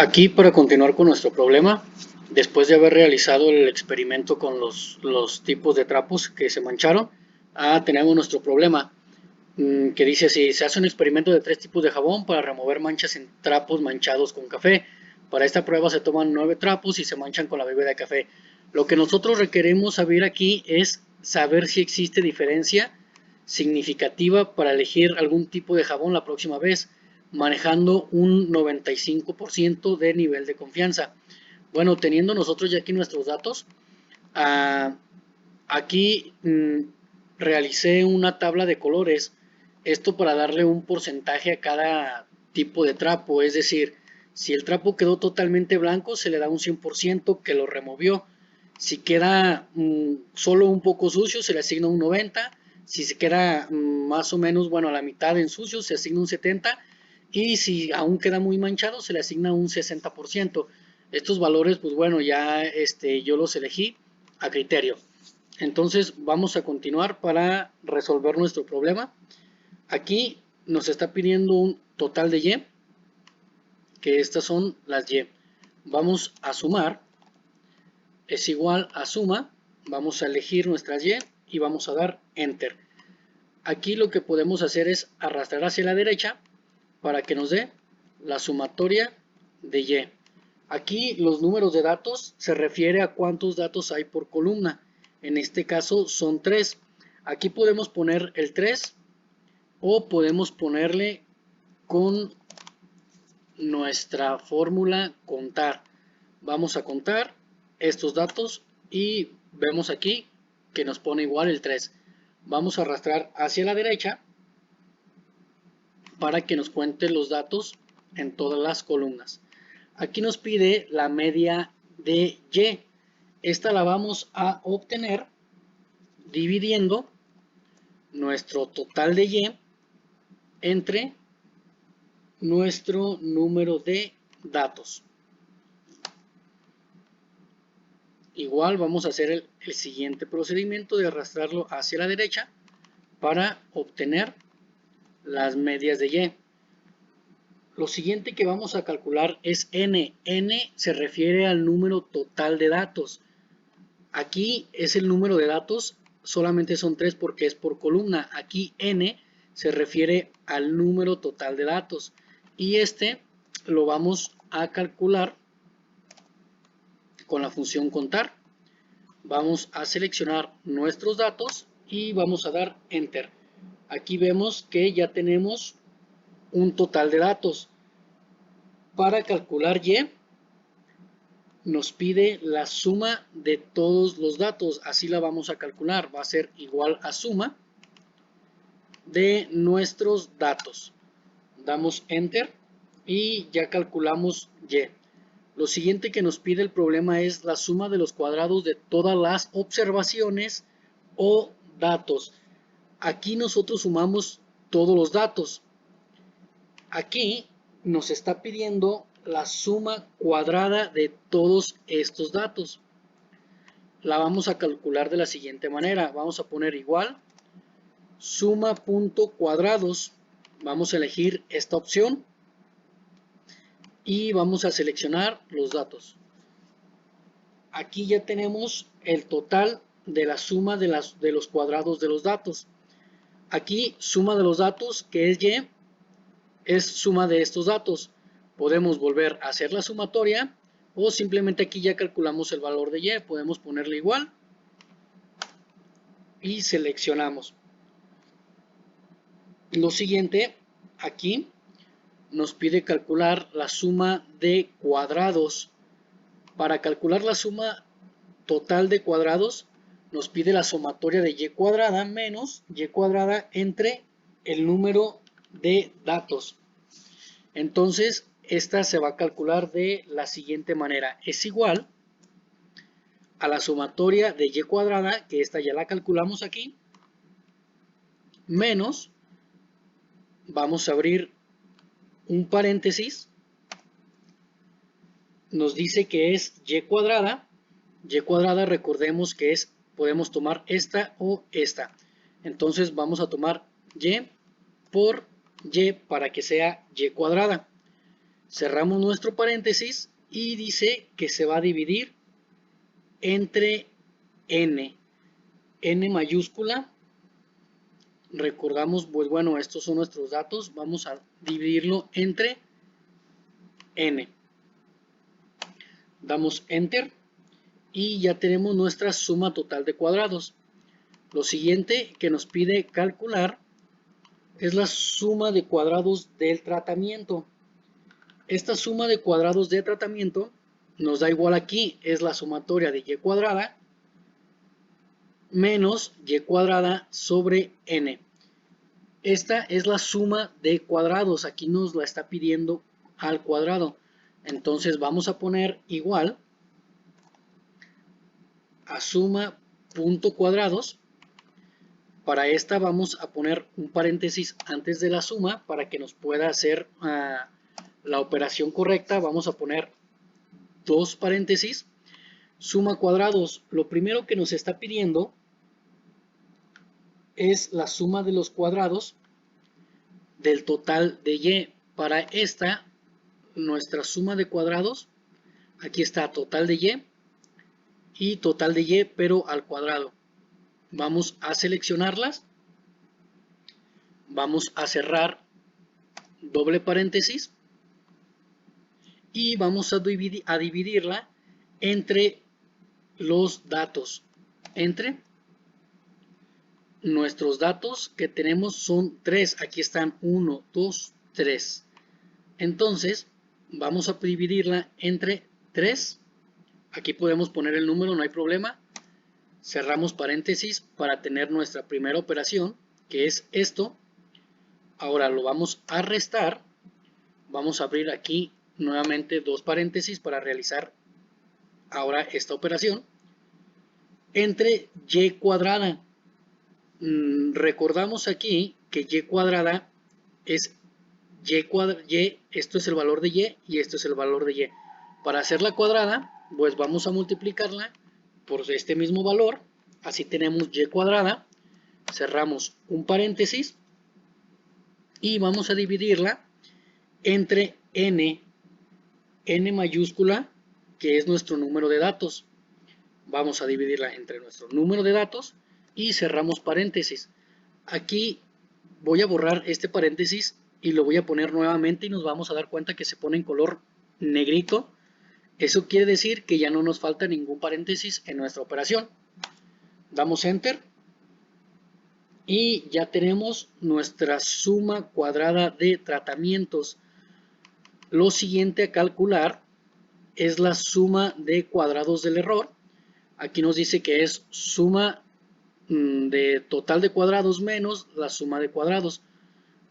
Aquí para continuar con nuestro problema, después de haber realizado el experimento con los tipos de trapos que se mancharon, tenemos nuestro problema que dice así: se hace un experimento de 3 tipos de jabón para remover manchas en trapos manchados con café. Para esta prueba se toman 9 trapos y se manchan con la bebida de café. Lo que nosotros requeremos saber aquí es saber si existe diferencia significativa para elegir algún tipo de jabón la próxima vez, manejando un 95% de nivel de confianza. Bueno, teniendo nosotros ya aquí nuestros datos, uh, aquí realicé una tabla de colores, esto para darle un porcentaje a cada tipo de trapo, es decir, si el trapo quedó totalmente blanco se le da un 100% que lo removió, si queda solo un poco sucio se le asigna un 90%, si se queda más o menos, bueno, a la mitad en sucio se asigna un 70%, y si aún queda muy manchado se le asigna un 60%. Estos valores, pues bueno, ya yo los elegí a criterio. Entonces vamos a continuar para resolver nuestro problema. Aquí nos está pidiendo un total de Y, que estas son las Y. Vamos a sumar, es igual a suma, vamos a elegir nuestras Y y vamos a dar Enter. Aquí lo que podemos hacer es arrastrar hacia la derecha para que nos dé la sumatoria de Y. Aquí los números de datos se refiere a cuántos datos hay por columna. En este caso son 3. Aquí podemos poner el 3 o podemos ponerle con nuestra fórmula contar. Vamos a contar estos datos y vemos aquí que nos pone igual el 3. Vamos a arrastrar hacia la derecha para que nos cuente los datos en todas las columnas. Aquí nos pide la media de Y. Esta la vamos a obtener dividiendo nuestro total de Y entre nuestro número de datos. Igual vamos a hacer el siguiente procedimiento de arrastrarlo hacia la derecha para obtener las medias de Y. Lo siguiente que vamos a calcular es N. N se refiere al número total de datos. Aquí es el número de datos, solamente son 3 porque es por columna. Aquí N se refiere al número total de datos. Y lo vamos a calcular con la función contar. Vamos a seleccionar nuestros datos y vamos a dar Enter. Aquí vemos que ya tenemos un total de datos. Para calcular Y, nos pide la suma de todos los datos. Así la vamos a calcular. Va a ser igual a suma de nuestros datos. Damos Enter y ya calculamos Y. Lo siguiente que nos pide el problema es la suma de los cuadrados de todas las observaciones o datos. Aquí nosotros sumamos todos los datos. Aquí nos está pidiendo la suma cuadrada de todos estos datos. La vamos a calcular de la siguiente manera. Vamos a poner igual suma punto cuadrados. Vamos a elegir esta opción y vamos a seleccionar los datos. Aquí ya tenemos el total de la suma de los cuadrados de los datos. Aquí suma de los datos, que es Y, es suma de estos datos. Podemos volver a hacer la sumatoria o simplemente aquí ya calculamos el valor de Y. Podemos ponerle igual y seleccionamos. Lo siguiente, aquí nos pide calcular la suma de cuadrados. Para calcular la suma total de cuadrados, nos pide la sumatoria de Y cuadrada menos Y cuadrada entre el número de datos. Entonces, esta se va a calcular de la siguiente manera. Es igual a la sumatoria de Y cuadrada, que esta ya la calculamos aquí, menos, vamos a abrir un paréntesis, nos dice que es Y cuadrada. Y cuadrada, recordemos que podemos tomar esta o esta. Entonces vamos a tomar Y por Y para que sea Y cuadrada. cerramos nuestro paréntesis y dice que se va a dividir entre n mayúscula. Recordamos, pues bueno, estos son nuestros datos, vamos a dividirlo entre n. Damos enter y ya tenemos nuestra suma total de cuadrados. Lo siguiente que nos pide calcular es la suma de cuadrados del tratamiento. Esta suma de cuadrados de tratamiento nos da igual aquí, es la sumatoria de y cuadrada menos y cuadrada sobre n. Esta es la suma de cuadrados, aquí nos la está pidiendo al cuadrado. Entonces vamos a poner igual a suma punto cuadrados. Para esta vamos a poner un paréntesis antes de la suma para que nos pueda hacer la operación correcta. Vamos a poner dos paréntesis. Suma cuadrados. Lo primero que nos está pidiendo es la suma de los cuadrados del total de y. Para esta, nuestra suma de cuadrados, aquí está total de y total de y, pero al cuadrado. Vamos a seleccionarlas, vamos a cerrar doble paréntesis y vamos a dividirla entre los datos, entre nuestros datos que tenemos son 3, aquí están 1, 2, 3. Entonces vamos a dividirla entre 3, aquí podemos poner el número, no hay problema. Cerramos paréntesis para tener nuestra primera operación, que es esto. Ahora lo vamos a restar. Vamos a abrir aquí nuevamente dos paréntesis para realizar ahora esta operación. Entre y cuadrada. Recordamos aquí que y cuadrada es y, esto es el valor de y esto es el valor de y. Para hacer la cuadrada, pues vamos a multiplicarla por este mismo valor, así tenemos y cuadrada, cerramos un paréntesis y vamos a dividirla entre n mayúscula, que es nuestro número de datos. Vamos a dividirla entre nuestro número de datos y cerramos paréntesis. Aquí voy a borrar este paréntesis y lo voy a poner nuevamente y nos vamos a dar cuenta que se pone en color negrito. Eso quiere decir que ya no nos falta ningún paréntesis en nuestra operación. Damos enter y ya tenemos nuestra suma cuadrada de tratamientos. Lo siguiente a calcular es la suma de cuadrados del error. Aquí nos dice que es suma de total de cuadrados menos la suma de cuadrados.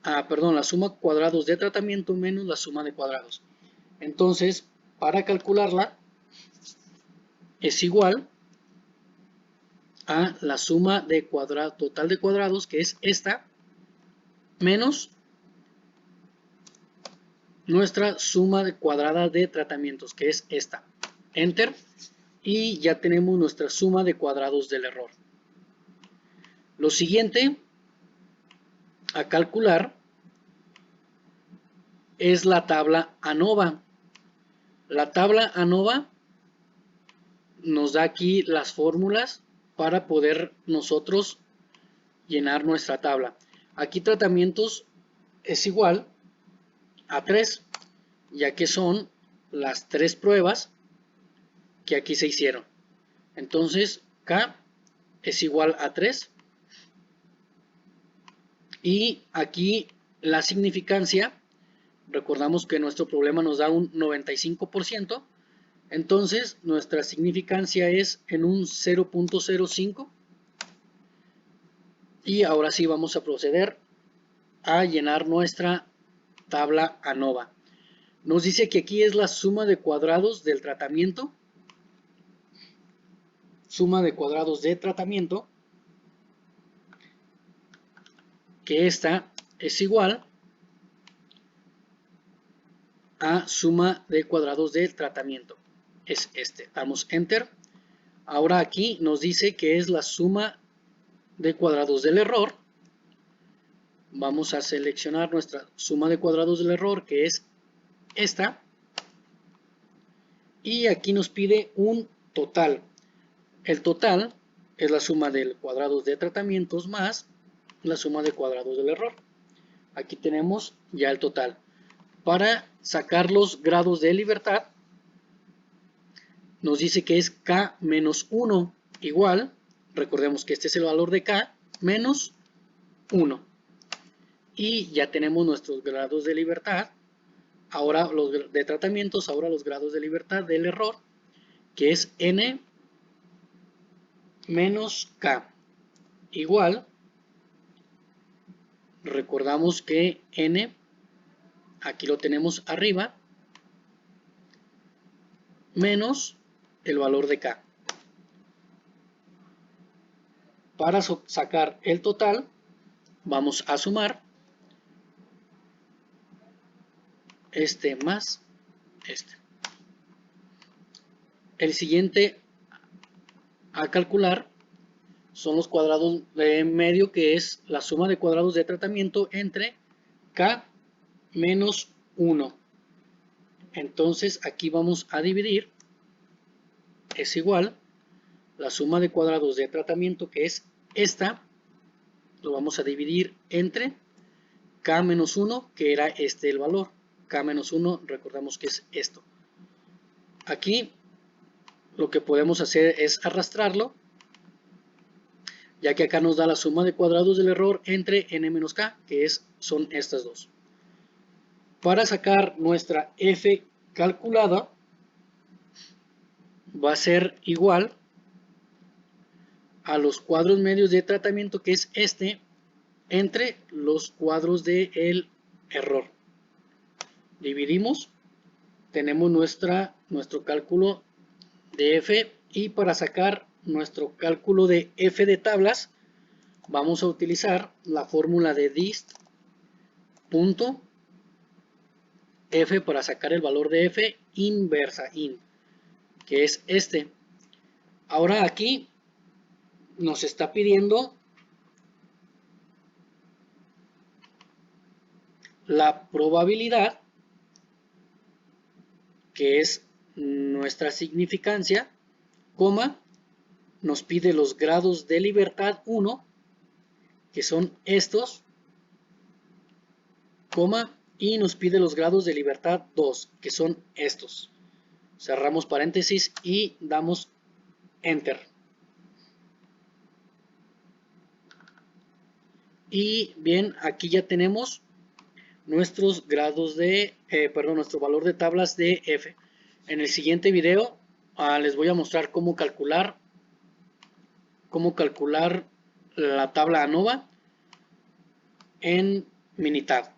La suma cuadrados de tratamiento menos la suma de cuadrados. Entonces, para calcularla es igual a la suma de total de cuadrados, que es esta, menos nuestra suma de cuadrada de tratamientos, que es esta. Enter y ya tenemos nuestra suma de cuadrados del error. Lo siguiente a calcular es la tabla ANOVA. La tabla ANOVA nos da aquí las fórmulas para poder nosotros llenar nuestra tabla. Aquí tratamientos es igual a 3, ya que son las 3 pruebas que aquí se hicieron. Entonces K es igual a 3 y aquí la significancia, recordamos que nuestro problema nos da un 95%, entonces nuestra significancia es en un 0.05 y ahora sí vamos a proceder a llenar nuestra tabla ANOVA. Nos dice que aquí es la suma de cuadrados del tratamiento, suma de cuadrados de tratamiento, que esta es igual a suma de cuadrados del tratamiento. Es este. Damos enter. Ahora aquí nos dice que es la suma de cuadrados del error. Vamos a seleccionar nuestra suma de cuadrados del error, que es esta. Y aquí nos pide un total. El total es la suma de cuadrados de tratamientos más la suma de cuadrados del error. Aquí tenemos ya el total. Para sacar los grados de libertad, nos dice que es K menos 1 igual, recordemos que este es el valor de K, menos 1. Y ya tenemos nuestros grados de libertad. Ahora los de tratamientos, ahora los grados de libertad del error, que es N menos K igual, recordamos que N, aquí lo tenemos arriba, menos el valor de K. Para sacar el total, vamos a sumar este más este. El siguiente a calcular son los cuadrados de medio, que es la suma de cuadrados de tratamiento entre K menos 1. Entonces aquí vamos a dividir, es igual, la suma de cuadrados de tratamiento, que es esta, lo vamos a dividir entre K menos 1, que era este el valor. K menos 1, recordamos que es esto. Aquí lo que podemos hacer es arrastrarlo, ya que acá nos da la suma de cuadrados del error entre N menos K, que son estas dos. Para sacar nuestra F calculada, va a ser igual a los cuadros medios de tratamiento, que es este, entre los cuadros del error. Dividimos, tenemos nuestro cálculo de F, y para sacar nuestro cálculo de F de tablas vamos a utilizar la fórmula de dist.f para sacar el valor de F inversa, que es este. Ahora aquí nos está pidiendo la probabilidad, que es nuestra significancia, coma, nos pide los grados de libertad 1, que son estos, coma, y nos pide los grados de libertad 2, que son estos. Cerramos paréntesis y damos Enter. Y bien, aquí ya tenemos nuestros grados de, nuestro valor de tablas de F. En el siguiente video les voy a mostrar cómo calcular la tabla ANOVA en Minitab.